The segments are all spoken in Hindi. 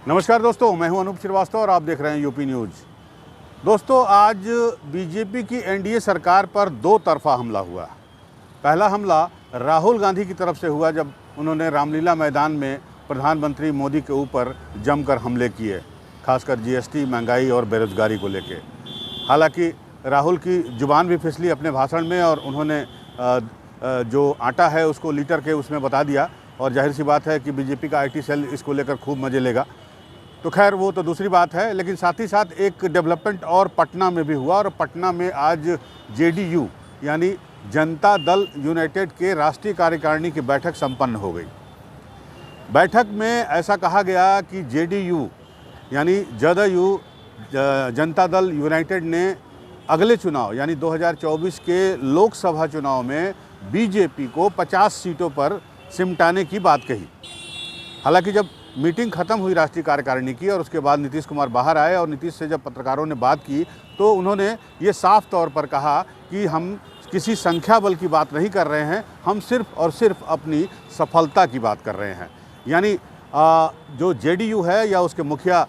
नमस्कार दोस्तों, मैं हूं अनूप श्रीवास्तव और आप देख रहे हैं यूपी न्यूज़। दोस्तों, आज बीजेपी की एनडीए सरकार पर दो तरफा हमला हुआ। पहला हमला राहुल गांधी की तरफ से हुआ जब उन्होंने रामलीला मैदान में प्रधानमंत्री मोदी के ऊपर जमकर हमले किए, खासकर जीएसटी, महंगाई और बेरोजगारी को लेके। हालांकि राहुल की जुबान भी फिसली अपने भाषण में और उन्होंने जो आटा है उसको लीटर के उसमें बता दिया, और जाहिर सी बात है कि बीजेपी का आईटी सेल इसको लेकर खूब मज़े लेगा। तो खैर वो तो दूसरी बात है, लेकिन साथ ही साथ एक डेवलपमेंट और पटना में भी हुआ, और पटना में आज जेडीयू यानी जनता दल यूनाइटेड के राष्ट्रीय कार्यकारिणी की बैठक संपन्न हो गई। बैठक में ऐसा कहा गया कि जेडीयू यानी जदयू जनता दल यूनाइटेड ने अगले चुनाव यानी 2024 के लोकसभा चुनाव में बीजेपी को 50 सीटों पर सिमटाने की बात कही। हालांकि जब मीटिंग खत्म हुई राष्ट्रीय कार्यकारिणी की और उसके बाद नीतीश कुमार बाहर आए और नीतीश से जब पत्रकारों ने बात की तो उन्होंने ये साफ तौर पर कहा कि हम किसी संख्या बल की बात नहीं कर रहे हैं, हम सिर्फ और सिर्फ अपनी सफलता की बात कर रहे हैं। यानी जो जेडीयू है या उसके मुखिया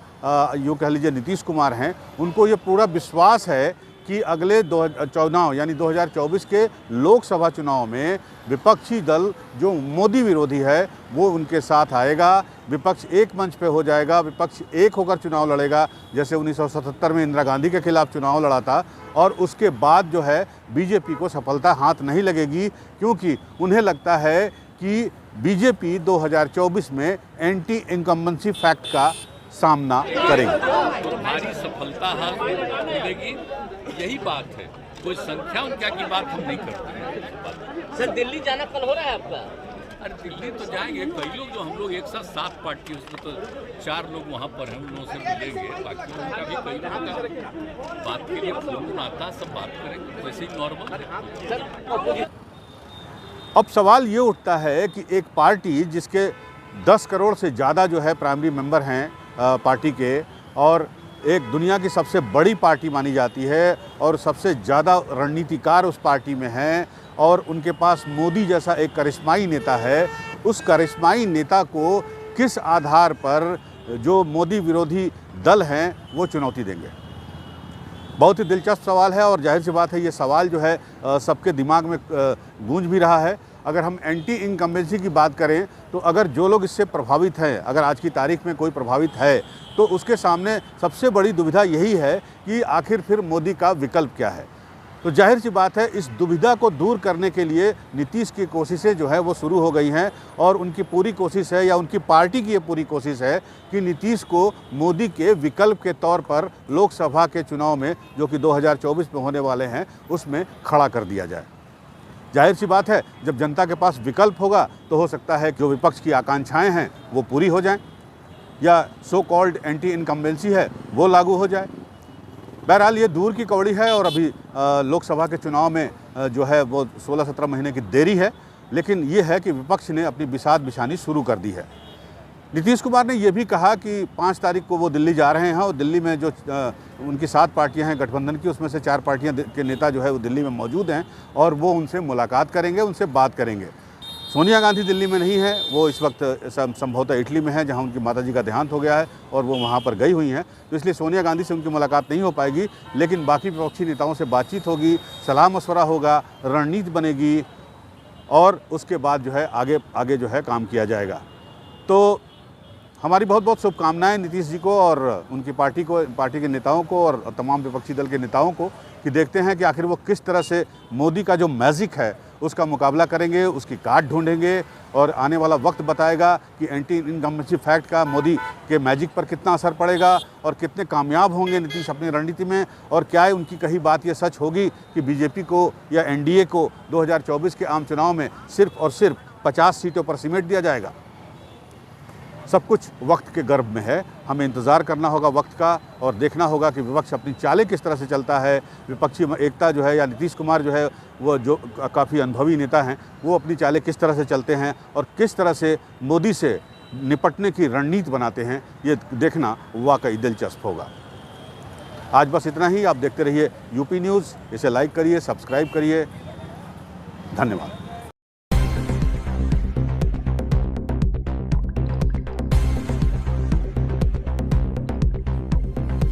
यूँ कह लीजिए नीतीश कुमार हैं, उनको ये पूरा विश्वास है कि अगले चुनाव यानी 2024 के लोकसभा चुनाव में विपक्षी दल जो मोदी विरोधी है वो उनके साथ आएगा, विपक्ष एक मंच पे हो जाएगा, विपक्ष एक होकर चुनाव लड़ेगा, जैसे 1977 में इंदिरा गांधी के खिलाफ चुनाव लड़ा था। और उसके बाद जो है बीजेपी को सफलता हाथ नहीं लगेगी, क्योंकि उन्हें लगता है कि बीजेपी 2024 में एंटी इनकम्बेंसी फैक्ट का सामना करेगी। हमारी सफलता हाथ मिलेगी, यही बात है। कोई संख्या उनका की बात हम नहीं करते। सर, दिल्ली जाना कल हो रहा है आपका? अरे दिल्ली तो जाएंगे कई लोग, जो हम लोग एक साथ 7 पार्टी, उसमें तो 4 लोग वहाँ पर हैं, उन लोगों से मिलेंगे। बाकी उनका भी कई लोगों का बात के लिए फोन आता, सब बात करेंगे, वैसे ही नॉर्मल है। अब सवाल ये उठता है कि एक पार्टी जिसके 10 करोड़ से ज़्यादा जो है प्राइमरी मेंबर हैं पार्टी के, और एक दुनिया की सबसे बड़ी पार्टी मानी जाती है और सबसे ज़्यादा रणनीतिकार उस पार्टी में हैं, और उनके पास मोदी जैसा एक करिश्माई नेता है, उस करिश्माई नेता को किस आधार पर जो मोदी विरोधी दल हैं वो चुनौती देंगे? बहुत ही दिलचस्प सवाल है, और जाहिर सी बात है ये सवाल जो है सबके दिमाग में गूंज भी रहा है। अगर हम एंटी इनकम्बेंसी की बात करें तो अगर जो लोग इससे प्रभावित हैं, अगर आज की तारीख में कोई प्रभावित है, तो उसके सामने सबसे बड़ी दुविधा यही है कि आखिर फिर मोदी का विकल्प क्या है। तो जाहिर सी बात है इस दुविधा को दूर करने के लिए नीतीश की कोशिशें जो है वो शुरू हो गई हैं, और उनकी पूरी कोशिश है या उनकी पार्टी की ये पूरी कोशिश है कि नीतीश को मोदी के विकल्प के तौर पर लोकसभा के चुनाव में, जो कि 2024 में होने वाले हैं, उसमें खड़ा कर दिया जाए। जाहिर सी बात है जब जनता के पास विकल्प होगा तो हो सकता है कि जो विपक्ष की आकांक्षाएं हैं वो पूरी हो जाएं, या सो कॉल्ड एंटी इनकम्बेंसी है वो लागू हो जाए। बहरहाल ये दूर की कौड़ी है, और अभी लोकसभा के चुनाव में जो है वो 16-17 महीने की देरी है, लेकिन ये है कि विपक्ष ने अपनी बिसात बिछानी शुरू कर दी है। नीतीश कुमार ने यह भी कहा कि 5 तारीख को वो दिल्ली जा रहे हैं, और दिल्ली में जो उनकी 7 पार्टियां हैं गठबंधन की, उसमें से 4 पार्टियां के नेता जो है वो दिल्ली में मौजूद हैं, और वो उनसे मुलाकात करेंगे, उनसे बात करेंगे। सोनिया गांधी दिल्ली में नहीं है, वो इस वक्त संभवतः इटली में है, जहां उनकी माताजी का देहांत हो गया है और वो वहां पर गई हुई हैं, तो इसलिए सोनिया गांधी से उनकी मुलाकात नहीं हो पाएगी। लेकिन बाकी विपक्षी नेताओं से बातचीत होगी, सलाह मशवरा होगा, रणनीति बनेगी, और उसके बाद जो है आगे जो है काम किया जाएगा। तो हमारी बहुत बहुत शुभकामनाएं नीतीश जी को और उनकी पार्टी के नेताओं को और तमाम विपक्षी दल के नेताओं को, कि देखते हैं कि आखिर वो किस तरह से मोदी का जो मैजिक है उसका मुकाबला करेंगे, उसकी काट ढूंढेंगे, और आने वाला वक्त बताएगा कि एंटी इनकम्बेंसी फैक्ट का मोदी के मैजिक पर कितना असर पड़ेगा और कितने कामयाब होंगे नीतीश अपनी रणनीति में, और क्या उनकी कही बात ये सच होगी कि बीजेपी को या एनडीए को 2024 के आम चुनाव में सिर्फ और सिर्फ 50 सीटों पर सिमट दिया जाएगा। सब कुछ वक्त के गर्भ में है, हमें इंतज़ार करना होगा वक्त का, और देखना होगा कि विपक्ष अपनी चालें किस तरह से चलता है। विपक्षी एकता जो है, या नीतीश कुमार जो है वो जो काफ़ी अनुभवी नेता हैं, वो अपनी चालें किस तरह से चलते हैं और किस तरह से मोदी से निपटने की रणनीति बनाते हैं, ये देखना वाकई दिलचस्प होगा। आज बस इतना ही। आप देखते रहिए यूपी न्यूज़, इसे लाइक करिए, सब्सक्राइब करिए। धन्यवाद।